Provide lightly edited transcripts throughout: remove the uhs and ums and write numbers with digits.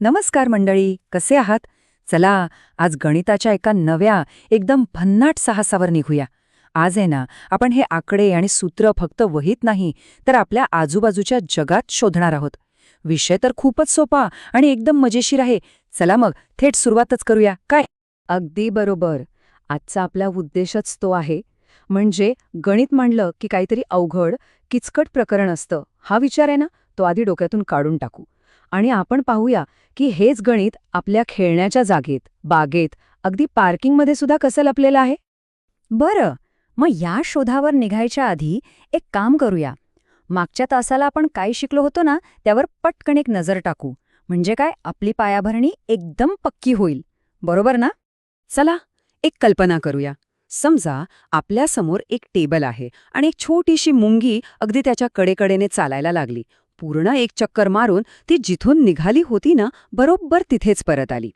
नमस्कार मंडळी, कसे आहात? चला, आज गणिताच्या एका नव्या, एकदम भन्नाट साहसावर निघूया. आज आहे ना, आपण हे आकडे आणि सूत्र फक्त वहीत नाही, तर आपल्या आजूबाजूच्या जगात शोधणार आहोत. विषय तर खूपच सोपा आणि एकदम मजेशीर आहे. चला मग, थेट सुरुवातच करूया, काय? अगदी बरोबर. आजचा आपला उद्देशच तो आहे. म्हणजे गणित म्हणलं की काहीतरी अवघड, किचकट प्रकरण असतं. हा विचार आहे ना, तो आधी डोक्यातून काढून टाकू. आणि आपण पाहूया की हेच गणित आपल्या खेळण्याच्या जागेत, बागेत, अगदी पार्किंगमध्ये सुद्धा कसं लपलेलं आहे. बरं, मग या शोधावर निघायच्या आधी एक काम करूया. मागच्या तासाला आपण काय शिकलो होतो ना, त्यावर पटकन एक नजर टाकू. म्हणजे काय, आपली पायाभरणी एकदम पक्की होईल. बरोबर ना? चला, एक कल्पना करूया. समजा आपल्यासमोर एक टेबल आहे आणि एक छोटीशी मुंगी अगदी त्याच्या कडेकडेने चालायला लागली. पूर्ण एक चक्कर मारून ती जिथून निघाली होती ना, बरोबर तिथेच परत आली.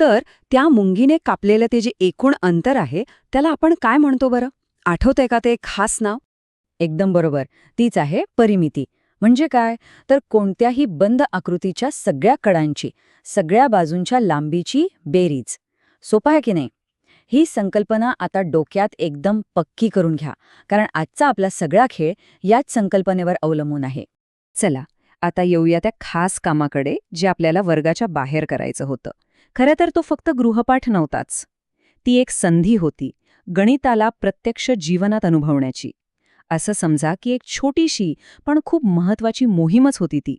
तर त्या मुंगीने कापलेलं ते जे एकूण अंतर आहे, त्याला आपण काय म्हणतो बरं? आठवतंय का ते एक खास नाव? एकदम बरोबर. तीच आहे परिमिती. म्हणजे काय? तर कोणत्याही बंद आकृतीच्या सगळ्या कडांची, सगळ्या बाजूंच्या लांबीची बेरीज. सोपं आहे की नाही? ही संकल्पना आता डोक्यात एकदम पक्की करून घ्या, कारण आजचा आपला सगळा खेळ याच संकल्पनेवर अवलंबून आहे. चला, आता येऊया त्या खास कामाकडे जे आपल्याला वर्गाच्या बाहेर करायचं होतं. खरं तर तो फक्त गृहपाठ नव्हताच. ती एक संधी होती, गणिताला प्रत्यक्ष जीवनात अनुभवण्याची. असं समजा की एक छोटीशी पण खूप महत्वाची मोहीमच होती ती.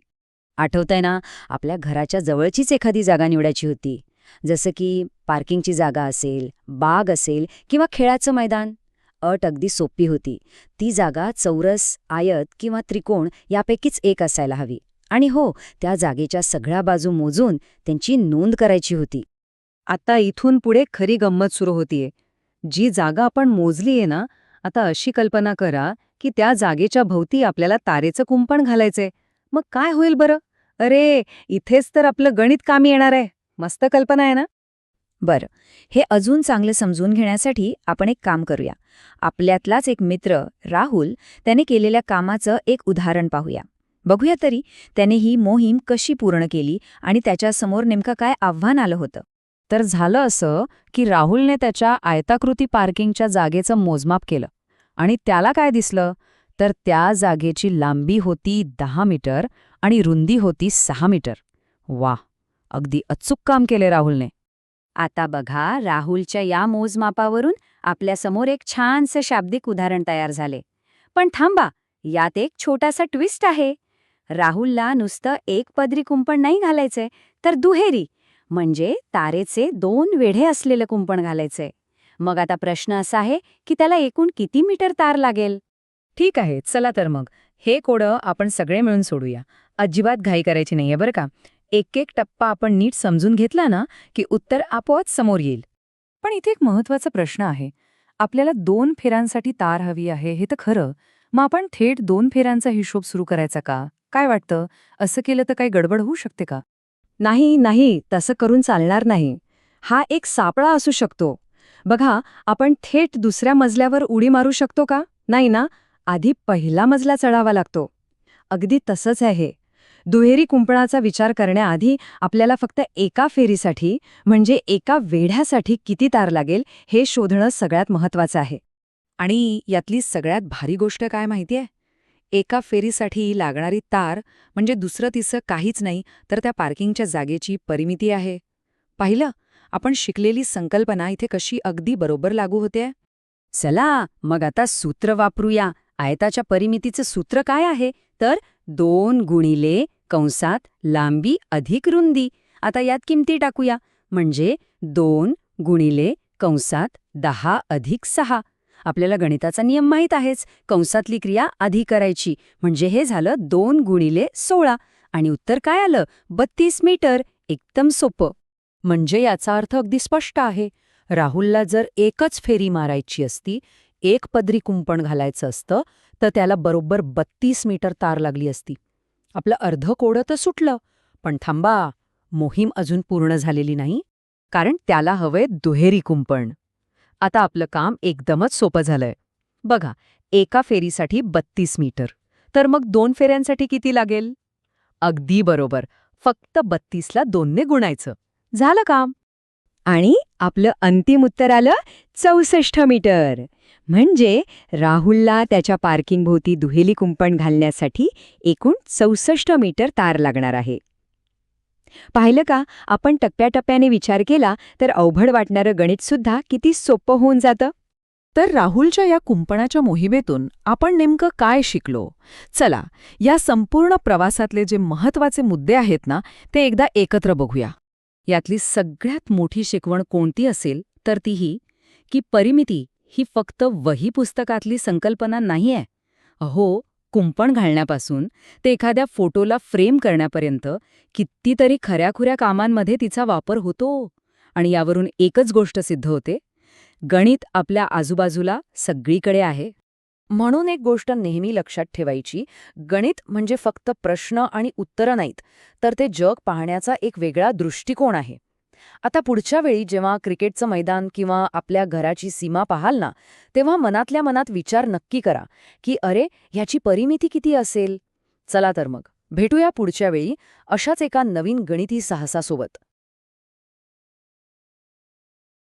आठवतंय ना, आपल्या घराच्या जवळचीच एखादी जागा निवडायची होती. जसं की पार्किंगची जागा असेल, बाग असेल किंवा खेळाचं मैदान. अट अगदी सोपी होती. ती जागा चौरस, आयत किंवा त्रिकोण यापैकीच एक असायला हवी. आणि हो, त्या जागेच्या सगळ्या बाजू मोजून त्यांची नोंद करायची होती. आता इथून पुढे खरी गंमत सुरू होतीये. जी जागा आपण मोजलीये ना, आता अशी कल्पना करा की त्या जागेच्या भोवती आपल्याला तारेचं कुंपण घालायचंय. मग काय होईल बरं? अरे, इथेच तर आपलं गणित कामी येणार आहे. मस्त कल्पना आहे ना? बरं, हे अजून चांगले समजून घेण्यासाठी आपण एक काम करूया. आपल्यातलाच एक मित्र, राहुल, त्याने केलेल्या कामाचं एक उदाहरण पाहूया. बघूया तरी, त्याने ही मोहीम कशी पूर्ण केली आणि त्याच्यासमोर नेमकं काय आव्हान आलं होतं. तर झालं असं की राहुलने त्याच्या आयताकृती पार्किंगच्या जागेचं मोजमाप केलं. आणि त्याला काय दिसलं? तर त्या जागेची लांबी होती 10 मीटर आणि रुंदी होती 6 मीटर. वाह! अगदी अचूक काम केले राहुलने. आता बघा, राहुलच्या या मोजमापावरून आपल्यासमोर एक छानसं शाब्दिक उदाहरण तयार झाले. पण थांबा, यात एक छोटासा ट्विस्ट आहे. राहुलला नुसतं एक पदरी कुंपण नाही घालायचंय, तर दुहेरी, म्हणजे तारेचे 2 वेढे असलेलं कुंपण घालायचंय. मग आता प्रश्न असा आहे की त्याला एकूण किती मीटर तार लागेल? ठीक आहे, चला तर मग. हे कोडं आपण सगळे मिळून सोडूया. अजिबात घाई करायची नाहीये बरं का. एक टप्पा आपण नीट समजून घेतला ना, की उत्तर आपोआप समोर येईल. पण इथे एक महत्वाचा प्रश्न आहे. आपल्याला 2 फेऱ्यांसाठी तार हवी आहे हे तर खरं. मग आपण थेट 2 फेऱ्यांचा हिशोब सुरू करायचा का? काय वाटतं? असं केलं तर काही गडबड होऊ शकते का? नाही, तसं करून चालणार नाही. हा एक सापळा असू शकतो. बघा, आपण थेट दुसऱ्या मजल्यावर उडी मारू शकतो का? नाही ना, आधी पहिला मजला चढावा लागतो. अगदी तसंच आहे. दुहेरी कुंपणाचा विचार करण्याआधी आपल्याला फक्त एका फेरीसाठी, म्हणजे एका वेढ्यासाठी किती तार लागेल हे शोधणं सगळ्यात महत्वाचं आहे. आणि यातली सगळ्यात भारी गोष्ट काय माहितीये? एका फेरीसाठी लागणारी तार म्हणजे दुसरं तिसरं काहीच नाही, तर त्या पार्किंगच्या जागेची परिमिती आहे. पाहिलं? आपण शिकलेली संकल्पना इथे कशी अगदी बरोबर लागू होते. चला, मग आता सूत्र वापरूया. आयताच्या परिमितीचं सूत्र काय आहे? तर 2 गुणिले कंसात लांबी अधिक रुंदी. आता यात किमती टाकूया. म्हणजे 2 गुणिले कंसात 10 अधिक 6. आपल्याला गणिताचा नियम माहीत आहेच. कंसातली क्रिया आधी करायची. म्हणजे हे झालं 2 गुणिले 16. आणि उत्तर काय आलं? 32 मीटर. एकदम सोपं. म्हणजे याचा अर्थ अगदी स्पष्ट आहे. राहुलला जर एकच फेरी मारायची असती, एक पदरी कुंपण घालायचं असतं, तर त्याला बरोबर 32 मीटर तार लागली असती. आपलं अर्ध कोडं तर सुटलं. पण थांबा, मोहीम अजून पूर्ण झालेली नाही, कारण त्याला हवंय दुहेरी कुंपण. आता आपलं काम एकदमच सोपं झालंय. बघा, एका फेरीसाठी 32 मीटर. तर मग 2 फेऱ्यांसाठी किती लागेल? अगदी बरोबर, फक्त 32ला 2ने गुणायचं. झालं काम. आणि आपलं अंतिम उत्तर आलं 64 मीटर. म्हणजे राहुलला त्याच्या पार्किंगभोवती दुहेरी कुंपण घालण्यासाठी एकूण 64 मीटर तार लागणार आहे. पाहिलं का, आपण टप्प्याटप्प्याने विचार केला तर अवघड वाटणारं गणितसुद्धा किती सोपं होऊन जातं. तर राहुलच्या या कुंपणाच्या मोहिमेतून आपण नेमकं काय शिकलो? चला, या संपूर्ण प्रवासातले जे महत्वाचे मुद्दे आहेत ना, ते एकदा एकत्र बघूया. यातली सगळ्यात मोठी शिकवण कोणती असेल तर ती ही की परिमिती ही फक्त वही पुस्तकातली संकल्पना नाहीये. अहो, कुंपण घालण्यापासून ते एखाद्या फोटोला फ्रेम करण्यापर्यंत कितीतरी खऱ्याखुऱ्या कामांमध्ये तिचा वापर होतो. आणि यावरून एकच गोष्ट सिद्ध होते, गणित आपल्या आजूबाजूला सगळीकडे आहे. म्हणून एक गोष्ट नेहमी लक्षात ठेवायची, गणित म्हणजे फक्त प्रश्न आणि उत्तरं नाहीत, तर ते जग पाहण्याचा एक वेगळा दृष्टिकोन आहे. आता पुढच्या वेळी जेव्हा क्रिकेटचं मैदान किंवा आपल्या घराची सीमा पाहाल ना, तेव्हा मनातल्या मनात विचार नक्की करा की अरे, ह्याची परिमिती किती असेल? चला तर मग, भेटूया पुढच्या वेळी अशाच एका नवीन गणिती साहसासोबत.